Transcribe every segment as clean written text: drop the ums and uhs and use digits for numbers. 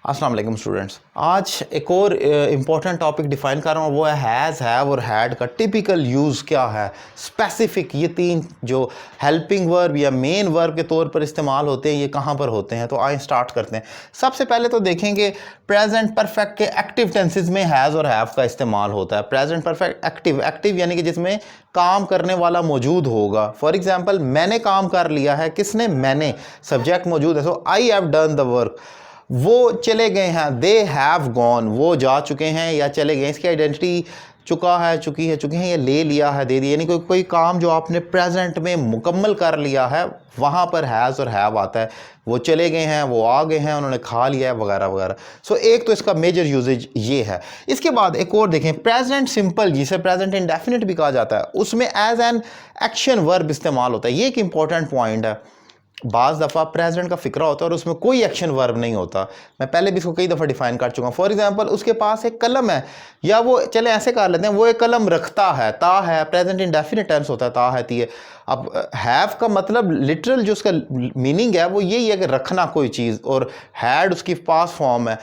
अस्सलाम वालेकुम स्टूडेंट्स। आज एक और इम्पॉर्टेंट टॉपिक डिफाइन कर रहा हूँ, वो है हैज़, हैव और हैड का टिपिकल यूज़ क्या है, स्पेसिफिक। ये तीन जो हेल्पिंग वर्ब या मेन वर्ब के तौर पर इस्तेमाल होते हैं, ये कहाँ पर होते हैं। तो आइए स्टार्ट करते हैं। सबसे पहले तो देखेंगे प्रेजेंट परफेक्ट के एक्टिव टेंसेज में हैज़ और हैव का इस्तेमाल होता है। प्रेजेंट परफेक्ट एक्टिव, एक्टिव यानी कि जिसमें काम करने वाला मौजूद होगा। फॉर एग्जाम्पल, मैंने काम कर लिया है, किसने? मैंने। सब्जेक्ट मौजूद है, so I have done the work. वो चले गए हैं, दे हैव गॉन, वो जा चुके हैं या चले गए। इसकी आइडेंटिटी चुका है, चुकी है, चुके हैं, या ले लिया है, दे दिया। यानी कोई काम जो आपने प्रेजेंट में मुकम्मल कर लिया है, वहाँ पर हैज़ और हैव आता है। वो चले गए हैं, वो आ गए हैं, उन्होंने खा लिया है, वगैरह वगैरह। सो एक तो इसका मेजर यूजेज ये है। इसके बाद एक और देखें, प्रेजेंट सिंपल, जिसे प्रेजेंट इंडेफिनिट भी कहा जाता है, उसमें एज एन एक्शन वर्ब इस्तेमाल होता है। ये एक इंपॉर्टेंट पॉइंट है। बाज़ दफ़ा प्रेजेंट का फिक्रा होता है और उसमें कोई एक्शन वर्ब नहीं होता। मैं पहले भी इसको कई दफ़ा डिफाइन कर चुका हूँ। फॉर एग्जांपल, उसके पास एक कलम है, या वो, चले ऐसे कर लेते हैं, वो एक कलम रखता है, ता है, प्रेजेंट इंडेफिनिट टेंस होता है, ता है, ती है। अब हैव का मतलब लिटरल जो उसका मीनिंग है वो यही है कि रखना कोई चीज़, और हैड उसकी पास्ट फॉर्म है,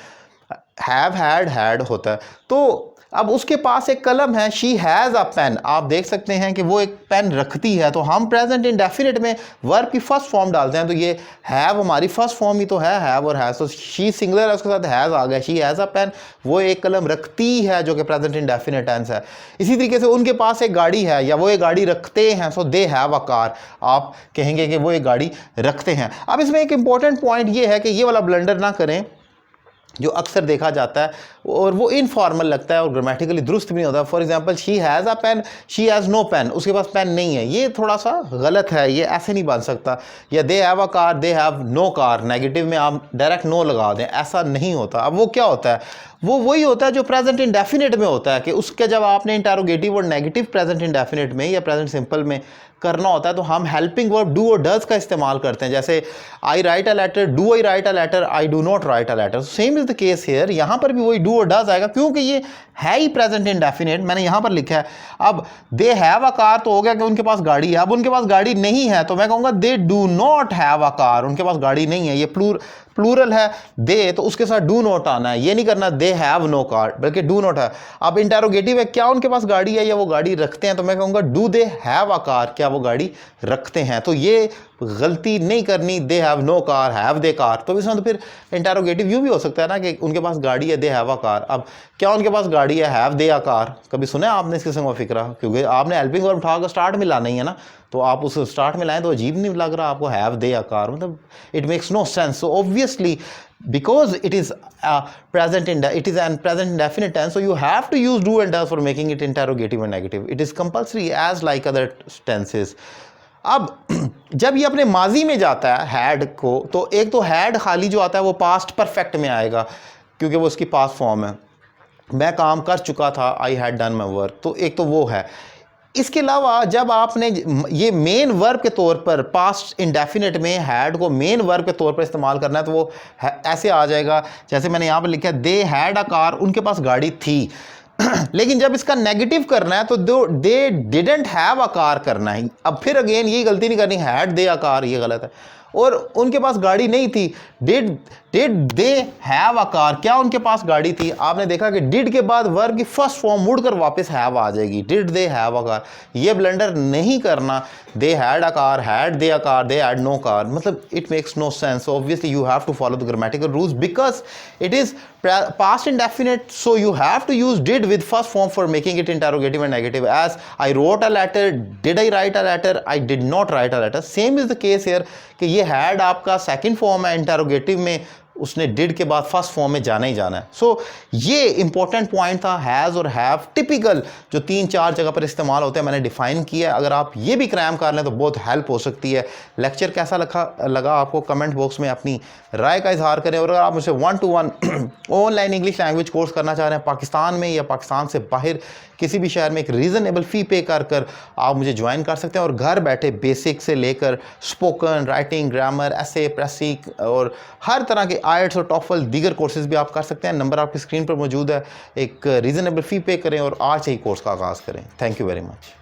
हैव हैड हैड होता है। तो अब उसके पास एक कलम है, शी हैज़ अ पेन। आप देख सकते हैं कि वो एक पेन रखती है। तो हम प्रेजेंट इंडेफिनिट में वर्ब की फर्स्ट फॉर्म डालते हैं, तो ये हैव हमारी फर्स्ट फॉर्म ही तो है, हैव और हैज़। तो शी सिंगुलर है, उसके साथ हैज़ आ गया, शी हैज़ अ पेन। वो एक कलम रखती है, जो कि प्रेजेंट इंडेफिनिट टेंस है। इसी तरीके से उनके पास एक गाड़ी है, या वो एक गाड़ी रखते हैं, सो दे हैव अ कार। आप कहेंगे कि वो एक गाड़ी रखते हैं। अब इसमें एक इंपॉर्टेंट पॉइंट ये है कि ये वाला ब्लंडर ना करें जो अक्सर देखा जाता है, और वो इनफॉर्मल लगता है और ग्रामेटिकली दुरुस्त भी नहीं होता। For example, she has a pen, she has no pen, उसके पास पेन नहीं है। ये थोड़ा सा गलत है, ये ऐसे नहीं बन सकता। या they have a car, they have no car, negative में आप डायरेक्ट नो लगा दें, ऐसा नहीं होता। अब वो क्या होता है? वो वही होता है जो प्रेजेंट इंडेफिनिट में होता है, कि उसके जब आपने इंटेरोगेटिव और नेगेटिव प्रेजेंट इंडेफिनिट में या प्रेजेंट सिंपल में करना होता है, तो हम हेल्पिंग वर्ब डू और डज का इस्तेमाल करते हैं। जैसे I write a letter, do I write a letter, I do not write a letter. Same is the case here, यहाँ पर भी वही डू और डज आएगा, क्योंकि ये है ही प्रेजेंट इंडेफिनिट। मैंने यहाँ पर लिखा है। अब दे हैव अ कार, तो हो गया कि उनके पास गाड़ी है। अब उनके पास गाड़ी नहीं है, तो मैं कहूँगा they do not have a car, उनके पास गाड़ी नहीं है। ये प्लूरल है दे, तो उसके साथ डू नॉट आना है। ये नहीं करना दे हैव नो कार, बल्कि डू नॉट है। अब इंटेरोगेटिव है, क्या उनके पास गाड़ी है या वो गाड़ी रखते हैं, तो मैं कहूँगा do they have a car, क्या वो गाड़ी रखते हैं। तो ये गलती नहीं करनी, they have no car, have they car. तो इसमें तो फिर इंटेरोगेटिव यूँ भी हो सकता है ना, कि उनके पास गाड़ी है, दे हैव अ कार। अब क्या उनके पास गाड़ी है, हैव दे अ कार? कभी सुना है आपने इस किस्म का फिक्रा? क्योंकि आपने हेल्पिंग वर्ब उठाकर स्टार्ट में लाना ही है ना, तो आप उस स्टार्ट में लाएं तो अजीब नहीं लग रहा आपको, हैव दे अ कार? मतलब it makes no sense. So obviously, because it is present indefinite tense, so you have to use do and does for making it interrogative and negative. It is compulsory as like other tenses. अब जब ये अपने माजी में जाता है had को, तो एक तो हैड खाली जो आता है वो पास्ट परफेक्ट में आएगा, क्योंकि वो उसकी पास्ट फॉर्म है। मैं काम कर चुका था, I had done my work, तो एक तो वो है। इसके अलावा जब आपने ये मेन वर्ब के तौर पर पास्ट इंडेफिनिट में हैड को मेन वर्ब के तौर पर इस्तेमाल करना है, तो वो ऐसे आ जाएगा, जैसे मैंने यहाँ पर लिखा है, दे हैड अ कार, उनके पास गाड़ी थी। लेकिन जब इसका नेगेटिव करना है, तो they didn't have a car करना है। अब फिर अगेन यही गलती नहीं करनी, हैड दे अ कार, ये गलत है। और उनके पास गाड़ी नहीं थी, did they have a car, क्या उनके पास गाड़ी थी? आपने देखा कि डिड के बाद वर्ब की फर्स्ट फॉर्म मुड़कर वापस हैव आ जाएगी, did they have a car. ये ब्लंडर नहीं करना, they had a car, had they a car, they had no car, मतलब it makes no sense. Obviously you have to follow the grammatical rules, because it is past indefinite, so you have to use did with first form for making it interrogative and negative. As I wrote a letter, did I write a letter? I did not write a letter. Same is the case here, कि ये had आपका second form है, interrogative में उसने did के बाद first form में जाना ही जाना है। सो ये इंपॉर्टेंट पॉइंट था, हैज़ और हैव टिपिकल जो 3-4 जगह पर इस्तेमाल होते हैं, मैंने डिफाइन किया। अगर आप ये भी क्रैम कर लें तो बहुत हेल्प हो सकती है। लेक्चर कैसा लगा आपको, कमेंट बॉक्स में अपनी राय का इजहार करें। और अगर आप मुझसे 1-to-1 online English language course करना चाह रहे हैं पाकिस्तान में या पाकिस्तान से बाहर किसी भी शहर में, एक रीज़नेबल फ़ी पे कर आप मुझे ज्वाइन कर सकते हैं, और घर बैठे बेसिक से लेकर स्पोकन, राइटिंग, ग्रामर, एसे, प्रेसिक और हर तरह के आईएलटीएस और टॉफल दीगर कोर्सेज़ भी आप कर सकते हैं। नंबर आपकी स्क्रीन पर मौजूद है। एक रीज़नेबल फ़ी पे करें और आज से ही कोर्स का आगाज़ करें। Thank you very much.